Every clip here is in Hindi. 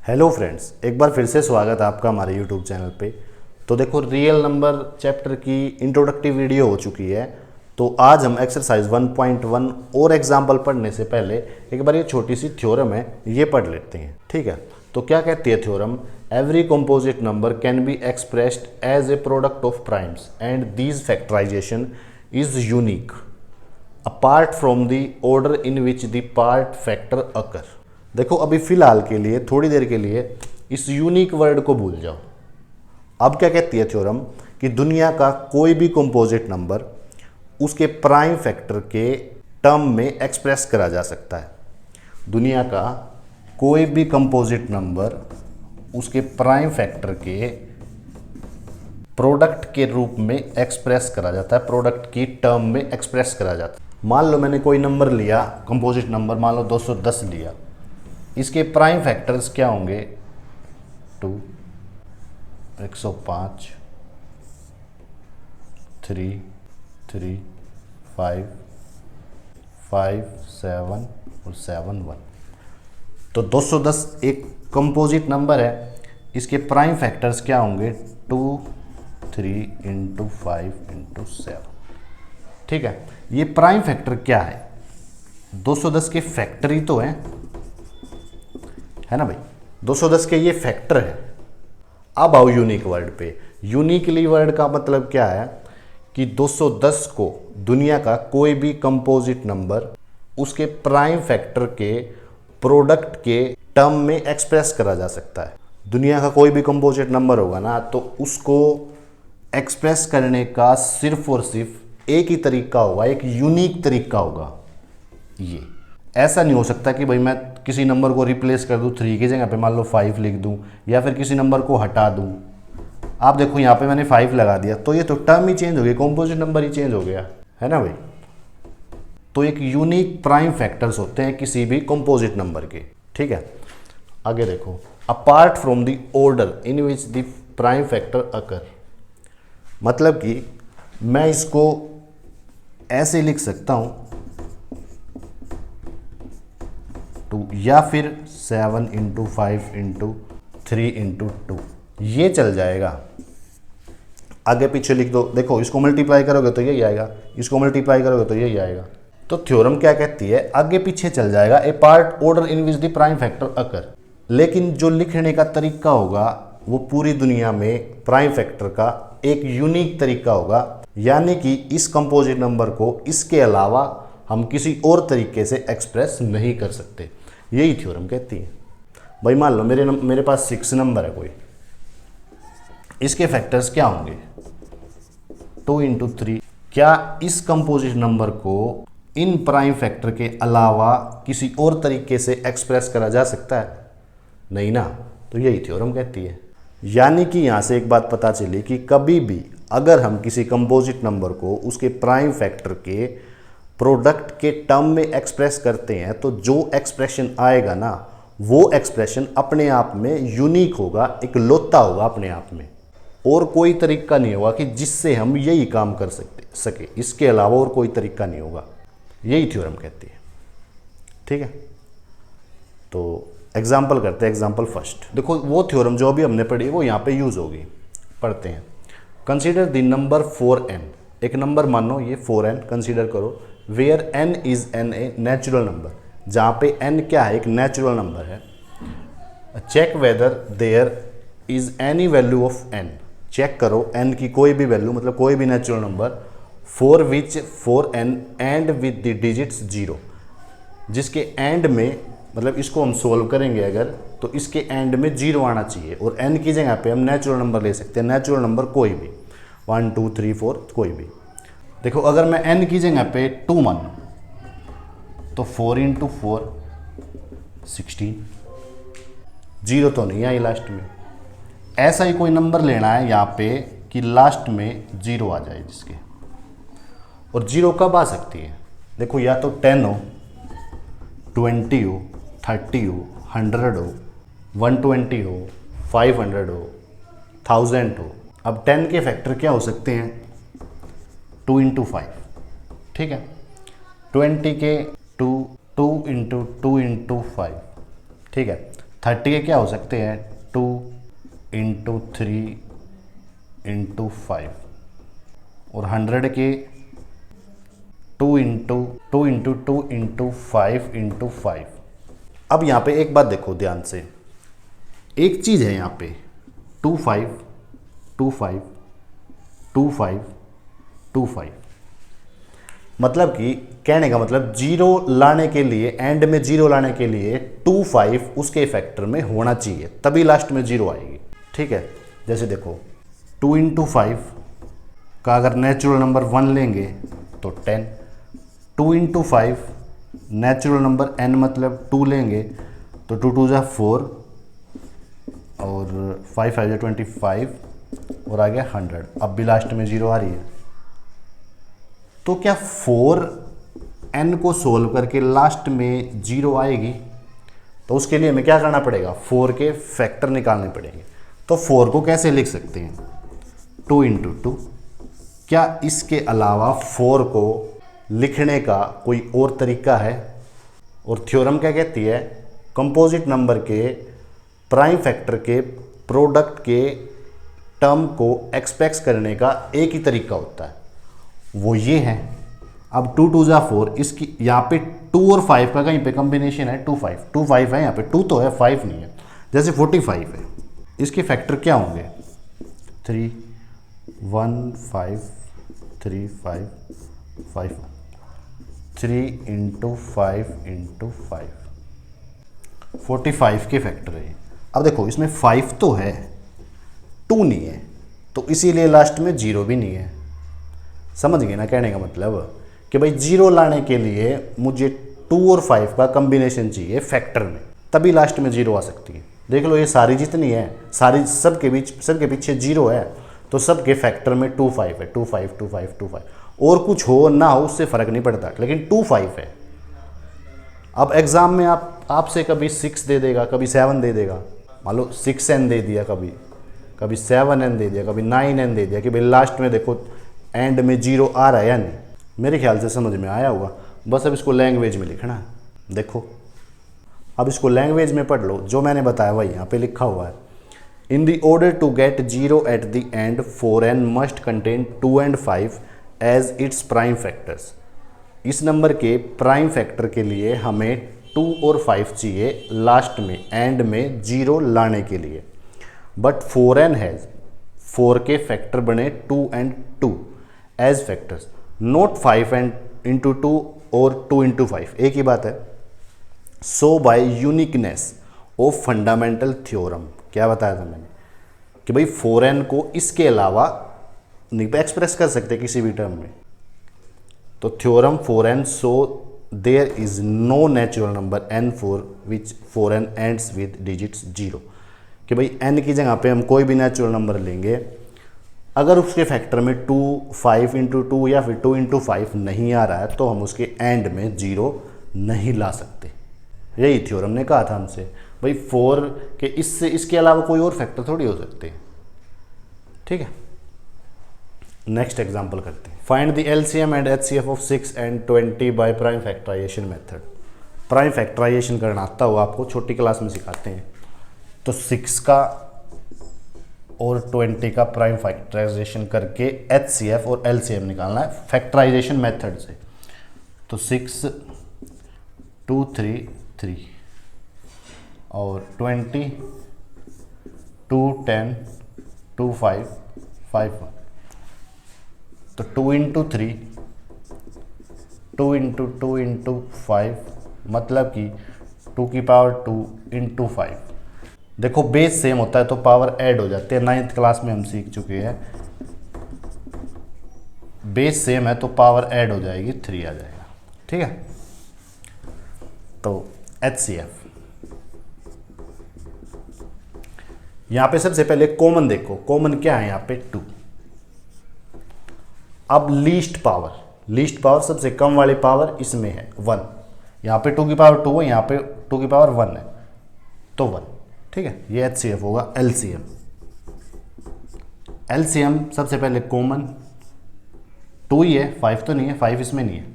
हेलो फ्रेंड्स, एक बार फिर से स्वागत है आपका हमारे यूट्यूब चैनल पे। तो देखो, रियल नंबर चैप्टर की इंट्रोडक्टिव वीडियो हो चुकी है। तो आज हम एक्सरसाइज 1.1 और एग्जाम्पल पढ़ने से पहले एक बार ये छोटी सी थ्योरम है, ये पढ़ लेते हैं। ठीक है, तो क्या कहती है theorem? Every composite number can be expressed as a product of primes and these factorization is unique apart from the order in which the part factor occur. देखो, अभी फिलहाल के लिए, थोड़ी देर के लिए इस यूनिक वर्ड को भूल जाओ। अब क्या कहती है थ्योरम कि दुनिया का कोई भी कंपोजिट नंबर उसके प्राइम फैक्टर के टर्म में एक्सप्रेस करा जा सकता है। दुनिया का कोई भी कंपोजिट नंबर उसके प्राइम फैक्टर के प्रोडक्ट के रूप में एक्सप्रेस करा जाता है, प्रोडक्ट की टर्म में एक्सप्रेस करा जाता है। मान लो मैंने कोई नंबर लिया, कंपोजिट नंबर मान लो 210 लिया। इसके प्राइम फैक्टर्स क्या होंगे? 2, 105, 3, 3, 5, 5, 7 और 7, 1। तो 210 एक कंपोजिट नंबर है। इसके प्राइम फैक्टर्स क्या होंगे? 2, 3 इंटू 5 इंटू 7। ठीक है, ये प्राइम फैक्टर क्या है? 210 के फैक्टर ही तो है ना भाई। 210 के ये फैक्टर है। अब आओ यूनिक वर्ड पे। यूनिकली वर्ड का मतलब क्या है कि 210 को दुनिया का कोई भी कंपोजिट नंबर उसके प्राइम फैक्टर के प्रोडक्ट के टर्म में एक्सप्रेस करा जा सकता है। दुनिया का कोई भी कंपोजिट नंबर होगा ना, तो उसको एक्सप्रेस करने का सिर्फ और सिर्फ एक ही तरीका होगा, एक यूनिक तरीका होगा। ये ऐसा नहीं हो सकता कि भाई मैं किसी नंबर को रिप्लेस कर दूं, 3 की जगह पे मान लो 5 लिख दूं, या फिर किसी नंबर को हटा दूं। आप देखो यहाँ पे मैंने 5 लगा दिया, तो ये तो टर्म ही चेंज हो गया, कंपोजिट नंबर ही चेंज हो गया, है ना भाई। तो एक यूनिक प्राइम फैक्टर्स होते हैं किसी भी कंपोजिट नंबर के। ठीक है, आगे देखो। Apart from the order in which the prime factor occur, मतलब कि मैं इसको ऐसे लिख सकता हूं 2, या फिर 7 इंटू 5 इंटू 3 इंटू 2, ये चल जाएगा। आगे पीछे लिख दो। देखो, इसको मल्टीप्लाई करोगे तो यही आएगा, इसको मल्टीप्लाई करोगे तो यही आएगा। तो थ्योरम क्या कहती है? आगे पीछे चल जाएगा। Apart order in which the prime factor occur, लेकिन जो लिखने का तरीका होगा वो पूरी दुनिया में प्राइम फैक्टर का एक यूनिक तरीका होगा। यानी कि इस कंपोजिट नंबर को इसके अलावा हम किसी और तरीके से एक्सप्रेस नहीं कर सकते। यही थ्योरम कहती है। भाई मान लो मेरे पास 6 नंबर है कोई, इसके फैक्टर्स क्या होंगे? 2 इंटू 3। क्या इस कंपोजिट नंबर को इन प्राइम फैक्टर के अलावा किसी और तरीके से एक्सप्रेस करा जा सकता है? नहीं ना। तो यही थ्योरम कहती है। यानी कि यहाँ से एक बात पता चली कि कभी भी अगर हम किसी कंपोजिट नंबर को उसके प्राइम फैक्टर के प्रोडक्ट के टर्म में एक्सप्रेस करते हैं, तो जो एक्सप्रेशन आएगा ना, वो एक्सप्रेशन अपने आप में यूनिक होगा, एक लोता होगा अपने आप में। और कोई तरीका नहीं होगा कि जिससे हम यही काम कर सके, इसके अलावा और कोई तरीका नहीं होगा। यही थ्योरम कहती है। ठीक है, तो एग्जाम्पल करते हैं। एग्जाम्पल फर्स्ट देखो, वो थ्योरम जो अभी हमने पढ़ी वो यहाँ पे यूज होगी। पढ़ते हैं। Consider the number 4n। एक नंबर मानो ये 4n कंसीडर करो, where n is an a natural number, जहाँ पे n क्या है? एक नेचुरल नंबर है। Check whether there is any value of n। Check करो n की कोई भी वैल्यू, मतलब कोई भी natural number, for which 4n and with the digits 0, जिसके एंड में, मतलब इसको हम सोल्व करेंगे अगर, तो इसके एंड में 0 आना चाहिए। और n की जगह पे हम नेचुरल नंबर ले सकते हैं, नेचुरल नंबर कोई भी, 1, 2, 3, 4 कोई भी। देखो, अगर मैं n की जगह पे 2 मानूं तो 4 इंटू 4 16, 0 तो नहीं आई लास्ट में। ऐसा ही कोई नंबर लेना है यहाँ पे कि लास्ट में 0 आ जाए जिसके। और 0 कब आ सकती है? देखो, या तो 10 हो, 20 हो, 30 हो, 100 हो, 120 हो, 500 हो, 1000 हो। अब 10 के फैक्टर क्या हो सकते हैं? 2 इंटू 5। ठीक है, 20 के 2 इंटू 5। ठीक है, 30 के क्या हो सकते हैं 2 इंटू 3 इंटू 5, और 100 के 2 इंटू 2 इंटू 2 इंटू 5 इंटू 5। अब यहाँ पे एक बात देखो ध्यान से, एक चीज़ है यहाँ पे 2 5 2 5 2 5 2 5, मतलब कि कहने का मतलब जीरो लाने के लिए, एंड में जीरो लाने के लिए 2 5 उसके फैक्टर में होना चाहिए, तभी लास्ट में जीरो आएगी। ठीक है, जैसे देखो 2 इंटू 5 का अगर नेचुरल नंबर 1 लेंगे तो 10, 2 इंटू 5 नेचुरल नंबर n मतलब 2 लेंगे तो 2 2 जा 4 और 5 5 जा 25 और आ गया 100। अब भी लास्ट में जीरो आ रही है, तो क्या 4n को सोल्व करके लास्ट में जीरो आएगी? तो उसके लिए हमें क्या करना पड़ेगा, 4 के फैक्टर निकालने पड़ेंगे। तो 4 को कैसे लिख सकते हैं 2 इंटू 2। क्या इसके अलावा 4 को लिखने का कोई और तरीका है? और थ्योरम क्या कहती है, कंपोजिट नंबर के प्राइम फैक्टर के प्रोडक्ट के टर्म को एक्सपेक्ट करने का एक ही तरीका होता है, वो ये है। अब 2 2 जा 4, इसकी यहाँ पे 2 और 5 का कहीं पे कॉम्बिनेशन है 2 5 2 5 है, यहाँ पे 2 तो है 5 नहीं है। जैसे 45 है, इसके फैक्टर क्या होंगे 3 1 5 3 5 5 3 इंटू 5 इंटू 5, 45 के फैक्टर है। अब देखो इसमें 5 तो है 2 नहीं है, तो इसीलिए लास्ट में जीरो भी नहीं है। समझ गए ना कहने का मतलब, कि भाई जीरो लाने के लिए मुझे 2 और 5 का कॉम्बिनेशन चाहिए फैक्टर में, तभी लास्ट में जीरो आ सकती है। देख लो ये सारी जितनी है, सारी सबके पीछे जीरो है, तो सबके फैक्टर में 2 5 है, 2 5 2 5 2 5, और कुछ हो ना हो उससे फ़र्क नहीं पड़ता, लेकिन 2 5 है। अब एग्ज़ाम में आपसे कभी 6 दे देगा, कभी 7 दे देगा, मान लो 6n दे दिया, कभी 7n दे दिया, कभी 9n दे दिया, कि भाई लास्ट में देखो एंड में जीरो आ रहा है या नहीं। मेरे ख्याल से समझ में आया होगा। बस अब इसको लैंग्वेज में लिखना है। देखो अब इसको लैंग्वेज में पढ़ लो, जो मैंने बताया वही यहाँ पे लिखा हुआ है। In the order to get zero at the end 4n must contain 2 and 5 as its prime factors. इस नंबर के प्राइम फैक्टर के लिए हमें 2 और 5 चाहिए लास्ट में, एंड में जीरो लाने के लिए। बट 4n हैज़, 4 के फैक्टर बने 2 and 2 as factors, not 5 and into 2 और 2 इंटू 5, एक ही बात है। So by uniqueness of fundamental theorem, क्या बताया था मैंने कि भाई 4n को इसके अलावा नहीं एक्सप्रेस कर सकते किसी भी टर्म में। तो theorem 4n so there is no natural number n for which 4n ends with digits 0, कि भाई n की जगह पे हम कोई भी नेचुरल नंबर लेंगे, अगर उसके फैक्टर में 2 5 इंटू 2 या फिर 2 इंटू 5 नहीं आ रहा है, तो हम उसके एंड में जीरो नहीं ला सकते। यही थ्योरम ने कहा था हमसे, भाई 4 के इसके अलावा कोई और फैक्टर थोड़ी हो सकते। ठीक है, नेक्स्ट एग्जांपल करते हैं। Find the LCM and HCF of 6 and 20 by prime factorisation method. Prime factorisation करना आता हो आपको, छोटी क्लास में सिखाते हैं। तो 6 का और 20 का प्राइम फैक्टराइजेशन करके एचसीएफ और एलसीएम निकालना है फैक्टराइजेशन मेथड से। तो 6 2 3 3 और 20 2 10 2 5 5 1, तो 2 इंटू 3 2 इंटू 2 इंटू 5, मतलब कि 2 की पावर 2 इंटू 5। देखो बेस सेम होता है तो पावर ऐड हो जाती है, 9th क्लास में हम सीख चुके हैं। बेस सेम है तो पावर ऐड हो जाएगी, 3 आ जाएगा। ठीक है, तो एचसीएफ, यहां पे सबसे पहले कॉमन देखो, कॉमन क्या है यहाँ पे 2। अब लीस्ट पावर सबसे कम वाली पावर इसमें है 1, यहाँ पे 2 की पावर 2 है, यहाँ पे 2 की पावर 1 है, तो 1। ठीक है, ये एचसीएफ होगा। एलसीएम सबसे पहले कॉमन 2 ही है, 5 तो नहीं है, 5 इसमें नहीं है।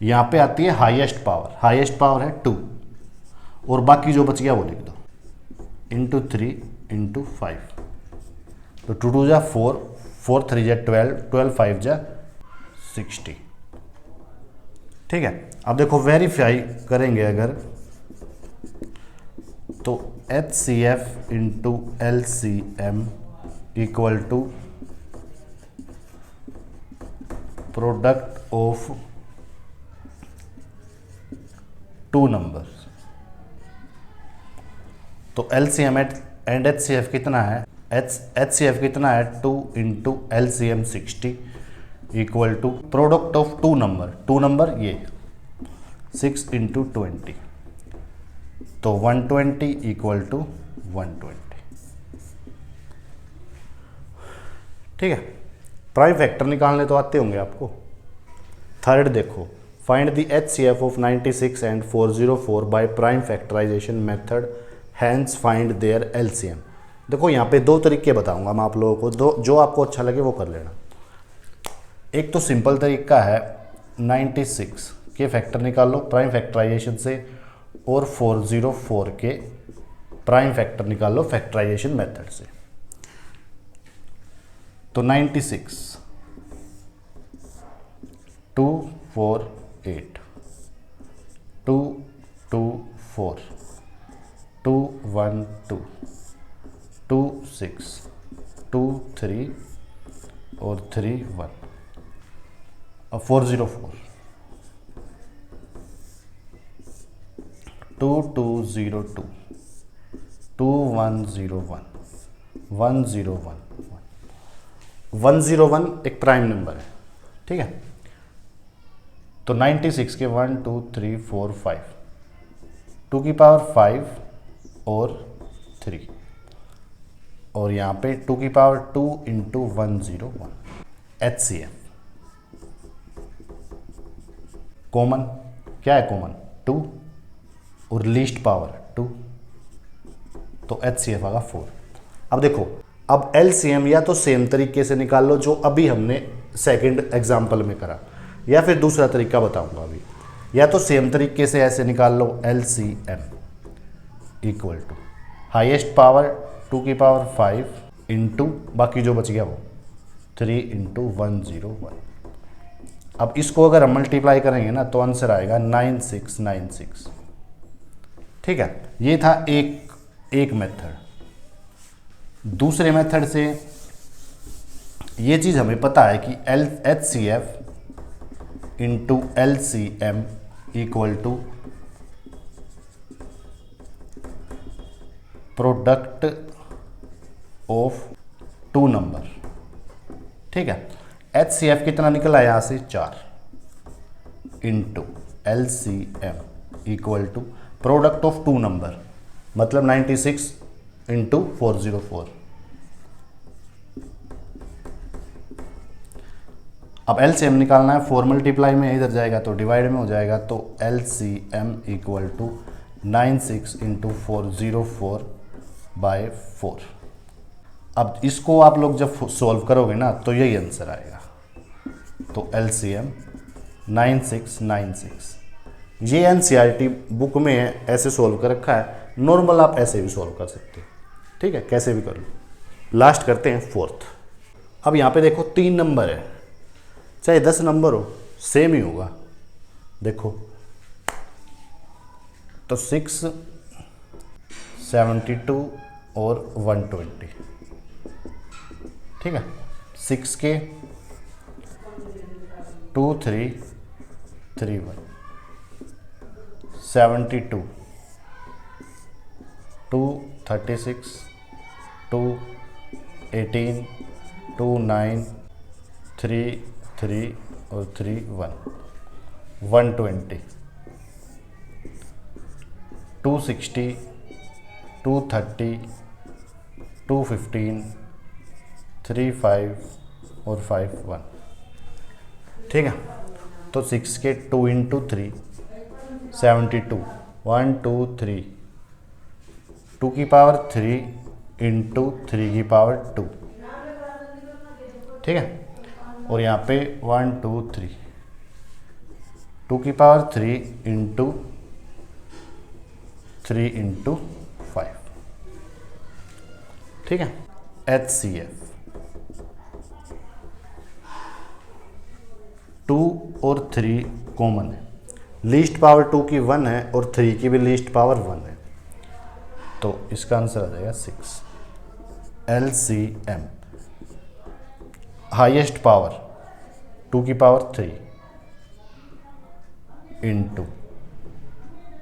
यहाँ पे आती है हाईएस्ट पावर है 2, और बाकी जो बच गया वो लिख दो। इंटू 3 इंटू 5, तो 2 2 जा 4, 4 3 जा 12, 12 5 जा 60। ठीक है, अब देखो वेरीफाई करेंगे अगर, तो HCF into LCM equal to product of two numbers. तो LCM एंड HCF कितना है, HCF कितना है 2 into LCM 60 equal to product of two number ये 6 इंटू 20, तो 120 इक्वल टू 120। ठीक है, प्राइम फैक्टर निकालने तो आते होंगे आपको। थर्ड देखो, find the HCF of 96 and 404 by prime factorisation method, hence find their LCM। देखो यहाँ पे दो तरीके बताऊंगा मैं आप लोगों को, दो जो आपको अच्छा लगे वो कर लेना। एक तो सिंपल तरीका है 96 के फैक्टर निकाल लो प्राइम फैक्टराइजेशन से, और 404 के प्राइम फैक्टर निकाल लो फैक्टराइजेशन मेथड से। तो 96 248 224 212 26 23 और 31 और 404 2202 2101 101 101 एक प्राइम नंबर है। ठीक है, तो 96 के 1 2 3 4 5 2 की पावर 5 और 3, और यहाँ पे 2 की पावर 2 इंटू 101। HCF कॉमन क्या है, कॉमन 2 और लीस्ट पावर 2, तो HCF आएगा 4। अब देखो, अब LCM या तो सेम तरीके से निकाल लो जो अभी हमने सेकंड एग्जांपल में करा, या फिर दूसरा तरीका बताऊंगा अभी। या तो सेम तरीके से ऐसे निकाल लो LCM equal to highest power 2 की पावर 5 इंटू बाकी जो बच गया वो 3 इंटू 101। अब इसको अगर हम मल्टीप्लाई करेंगे ना तो आंसर आएगा 9696। ठीक है, ये था एक मेथड। दूसरे मेथड से ये चीज़ हमें पता है कि HCF into LCM equal to product of two number. ठीक है, HCF कितना निकला यहाँ से 4 into LCM equal to product of two number, मतलब 96 इंटू 404। अब LCM निकालना है, 4 मल्टीप्लाई में इधर जाएगा तो डिवाइड में हो जाएगा, तो LCM equal to 96 into 404 by 4। अब इसको आप लोग जब सॉल्व करोगे ना तो यही आंसर आएगा। तो LCM 9696। ये NCERT बुक में है, ऐसे सॉल्व कर रखा है। नॉर्मल आप ऐसे भी सॉल्व कर सकते हो। ठीक है, कैसे भी कर लो। लास्ट करते हैं फोर्थ। अब यहाँ पे देखो 3 नंबर है, चाहे 10 नंबर हो सेम ही होगा। देखो तो 6 72 और 120। ठीक है, 6 के 2 3 3 1 72 2 36 2 18 2 9 3 3 और 3 1 120 260 230 215 3 5 और 5 1। ठीक है, तो 6 के 2 इंटू 3 72 1 2 3 2 की पावर 3 इंटू 3 की पावर 2। ठीक है, और यहाँ पे 1 2 3 2 की पावर 3 इंटू 3 इंटू 5। ठीक है। HCF 2 और 3 कॉमन है, लीस्ट पावर 2 की 1 है और 3 की भी लीस्ट पावर 1 है, तो इसका आंसर आ जाएगा 6। LCM हाईएस्ट पावर 2 की पावर 3 इंटू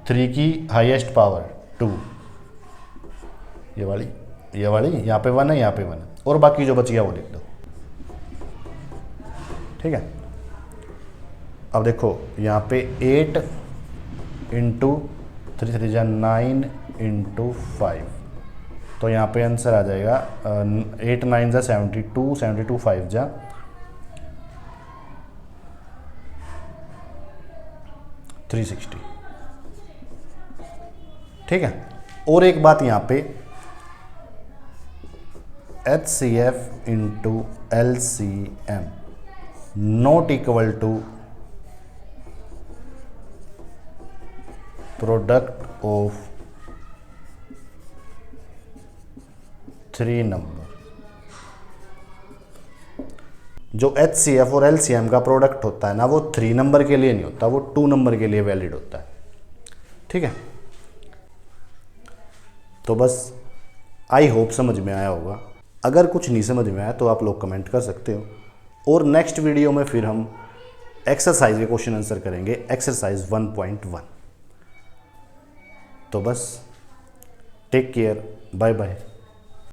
3 की हाईएस्ट पावर 2, ये वाली यहाँ पे 1 है, यहाँ पे 1 है, और बाकी जो बच गया वो लिख दो। ठीक है, अब देखो यहाँ पे 8 इंटू 3 3 जा 9 इंटू 5, तो यहाँ पे आंसर आ जाएगा 8 9 जा 72, 72 5 जा 360। ठीक है, और एक बात यहाँ पे HCF into LCM not equal to product of 3 number. जो HCF और LCM का प्रोडक्ट होता है ना, वो 3 नंबर के लिए नहीं होता, वो 2 नंबर के लिए वैलिड होता है। ठीक है, तो बस आई होप समझ में आया होगा। अगर कुछ नहीं समझ में आया तो आप लोग कमेंट कर सकते हो, और नेक्स्ट वीडियो में फिर हम एक्सरसाइज के क्वेश्चन आंसर करेंगे, एक्सरसाइज 1.1। तो बस टेक केयर, बाय बाय।